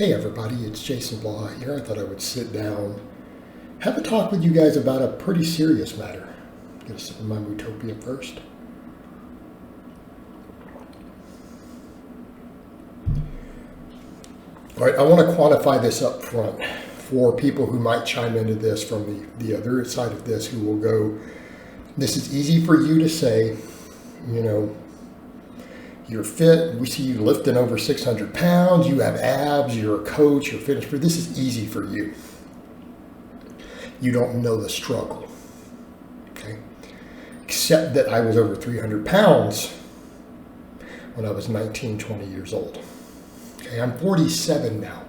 Hey everybody, it's Jason Blaha here. I thought I would sit down, have a talk with you guys about a pretty serious matter. Get a sip of my Utopia first. All right, I want to quantify this up front for people who might chime into this from the other side of this, who will go, this is easy for you to say, you know, you're fit, we see you lifting over 600 pounds, you have abs, you're a coach, you're a fitness trainer. This is easy for you. You don't know the struggle, okay? Except that I was over 300 pounds when I was 19, 20 years old. Okay, I'm 47 now.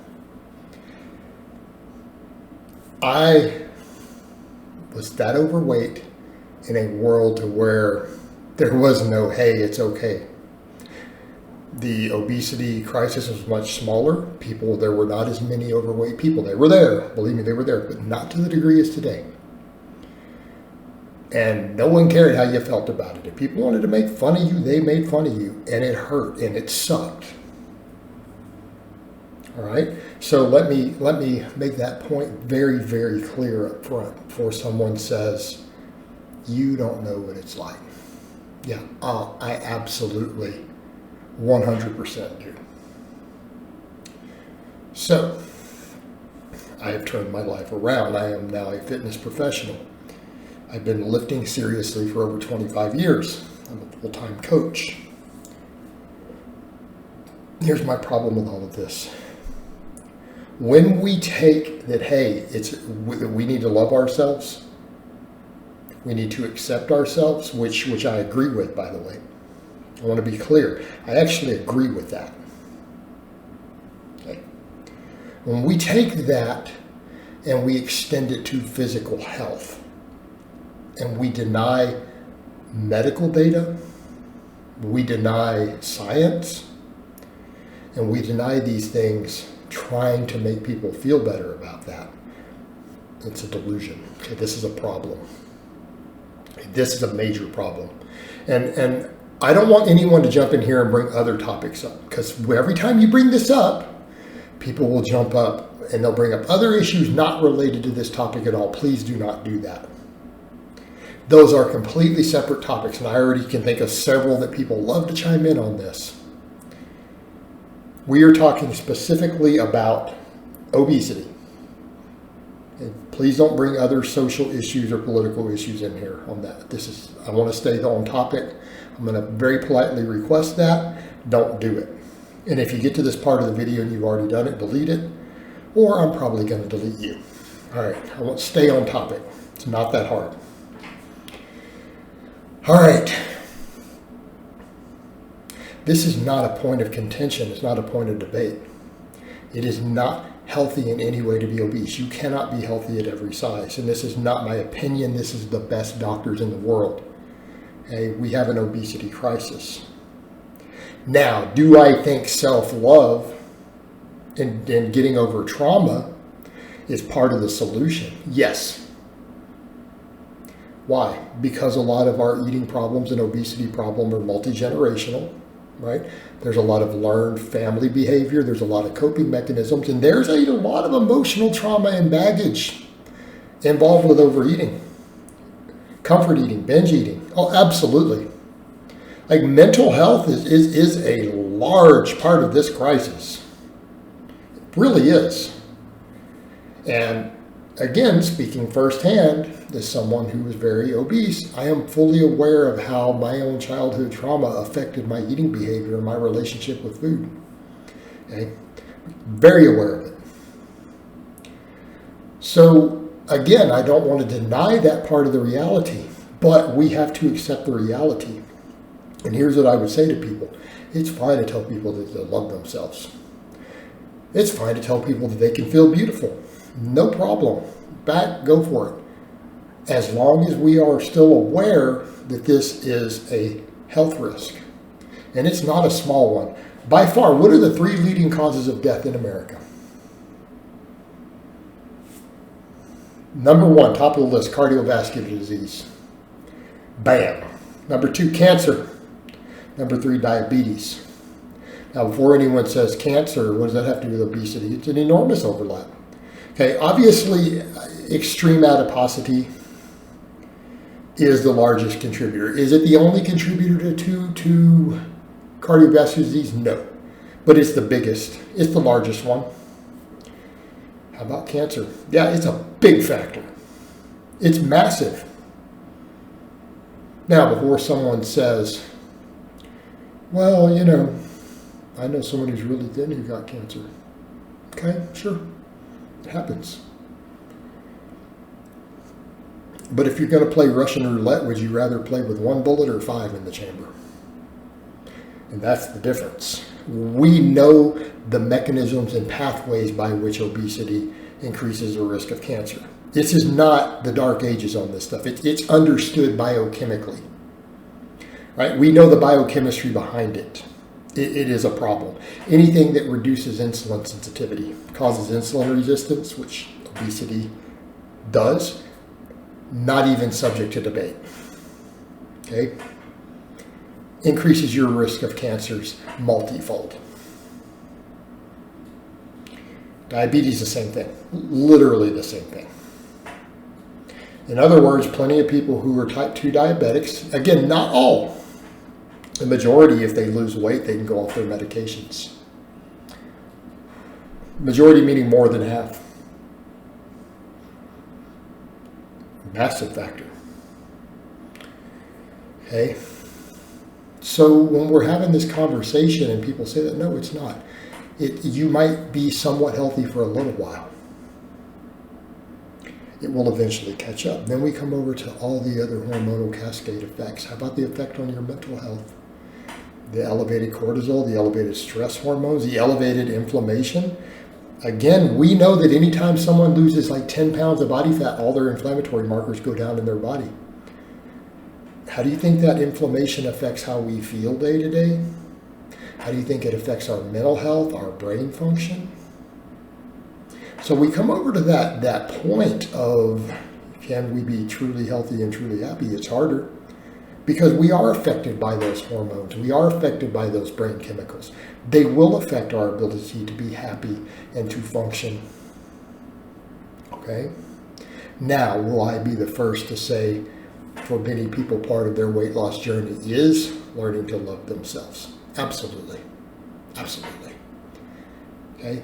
I was that overweight in a world to where there was no, hey, it's okay. The obesity crisis was much smaller. There were not as many overweight people. They were there. Believe me, they were there, but not to the degree as today. And no one cared how you felt about it. If people wanted to make fun of you, they made fun of you, and it hurt and it sucked. All right. So let me make that point very, very clear up front before someone says, you don't know what it's like. Yeah, I absolutely 100% do. So, I have turned my life around. I am now a fitness professional. I've been lifting seriously for over 25 years. I'm a full-time coach. Here's my problem with all of this. When we take that, hey, we need to love ourselves, we need to accept ourselves, which I agree with, by the way. I want to be clear. I actually agree with that. Okay. When we take that and we extend it to physical health, and we deny medical data, we deny science, and we deny these things trying to make people feel better about that, it's a delusion. Okay, this is a problem. This is a major problem. And I don't want anyone to jump in here and bring other topics up, because every time you bring this up, people will jump up and they'll bring up other issues not related to this topic at all. Please do not do that. Those are completely separate topics, and I already can think of several that people love to chime in on this. We are talking specifically about obesity. And please don't bring other social issues or political issues in here on that. I want to stay on topic. I'm going to very politely request that. Don't do it. And if you get to this part of the video and you've already done it, delete it, or I'm probably going to delete you. All right, I want to stay on topic. It's not that hard. All right. This is not a point of contention. It's not a point of debate. It is not healthy in any way to be obese. You cannot be healthy at every size. And this is not my opinion. This is the best doctors in the world. Okay, we have an obesity crisis. Now, do I think self-love and getting over trauma is part of the solution? Yes. Why? Because a lot of our eating problems and obesity problem are multi-generational, right? There's a lot of learned family behavior. There's a lot of coping mechanisms, and there's a lot of emotional trauma and baggage involved with overeating. Comfort eating, binge eating. Oh, absolutely. Like, mental health is a large part of this crisis. It really is. And again, speaking firsthand as someone who was very obese, I am fully aware of how my own childhood trauma affected my eating behavior and my relationship with food. Okay? Very aware of it. So, again, I don't want to deny that part of the reality, but we have to accept the reality. And here's what I would say to people. It's fine to tell people that they love themselves. It's fine to tell people that they can feel beautiful. No problem. Go for it. As long as we are still aware that this is a health risk. And it's not a small one. By far, what are the 3 leading causes of death in America? Number 1, top of the list, cardiovascular disease. Bam. Number 2, cancer. Number 3, diabetes. Now, before anyone says cancer, what does that have to do with obesity? It's an enormous overlap. Okay, obviously, extreme adiposity is the largest contributor. Is it the only contributor to cardiovascular disease? No. But it's the biggest. It's the largest one. How about cancer? Yeah, it's a big factor. It's massive. Now, before someone says, well, you know, I know someone who's really thin who got cancer. Okay, sure. It happens. But if you're going to play Russian roulette, would you rather play with 1 bullet or 5 in the chamber? And that's the difference. We know the mechanisms and pathways by which obesity increases the risk of cancer. This is not the dark ages on this stuff. It's understood biochemically. Right? We know the biochemistry behind it. It is a problem. Anything that reduces insulin sensitivity causes insulin resistance, which obesity does. Not even subject to debate. Okay? Increases your risk of cancers multifold. Diabetes, the same thing. Literally the same thing. In other words, plenty of people who are type 2 diabetics, again, not all. The majority, if they lose weight, they can go off their medications. Majority meaning more than half. Massive factor. Okay? So when we're having this conversation and people say that, no, it's not. You might be somewhat healthy for a little while. It will eventually catch up. Then we come over to all the other hormonal cascade effects. How about the effect on your mental health? The elevated cortisol, the elevated stress hormones, the elevated inflammation. Again, we know that anytime someone loses like 10 pounds of body fat, all their inflammatory markers go down in their body. How do you think that inflammation affects how we feel day to day? How do you think it affects our mental health, our brain function? So we come over to that point of, can we be truly healthy and truly happy? It's harder because we are affected by those hormones. We are affected by those brain chemicals. They will affect our ability to be happy and to function. Okay? Now, will I be the first to say, for many people, part of their weight loss journey is learning to love themselves? Absolutely. Absolutely. Okay?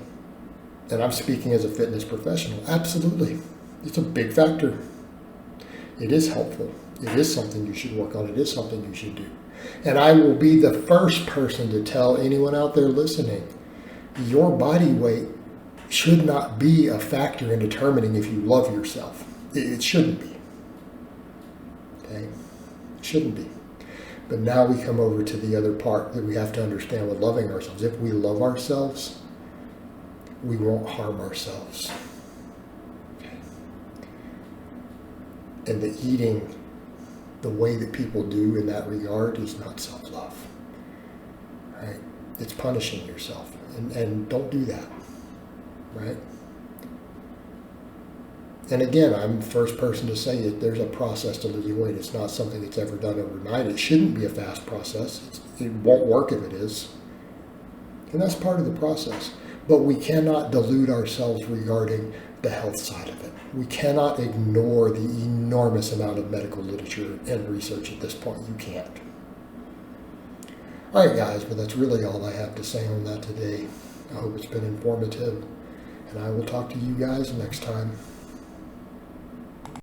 And I'm speaking as a fitness professional. Absolutely. It's a big factor. It is helpful. It is something you should work on. It is something you should do. And I will be the first person to tell anyone out there listening, your body weight should not be a factor in determining if you love yourself. It shouldn't be. Okay? It shouldn't be. But now we come over to the other part that we have to understand with loving ourselves. If we love ourselves, we won't harm ourselves. Okay. And the eating the way that people do in that regard is not self-love. Right? It's punishing yourself. And don't do that. Right? And again, I'm the first person to say that there's a process to losing weight. It's not something that's ever done overnight. It shouldn't be a fast process. It won't work if it is. And that's part of the process. But we cannot delude ourselves regarding the health side of it. We cannot ignore the enormous amount of medical literature and research at this point. You can't. All right, guys, but that's really all I have to say on that today. I hope it's been informative, and I will talk to you guys next time.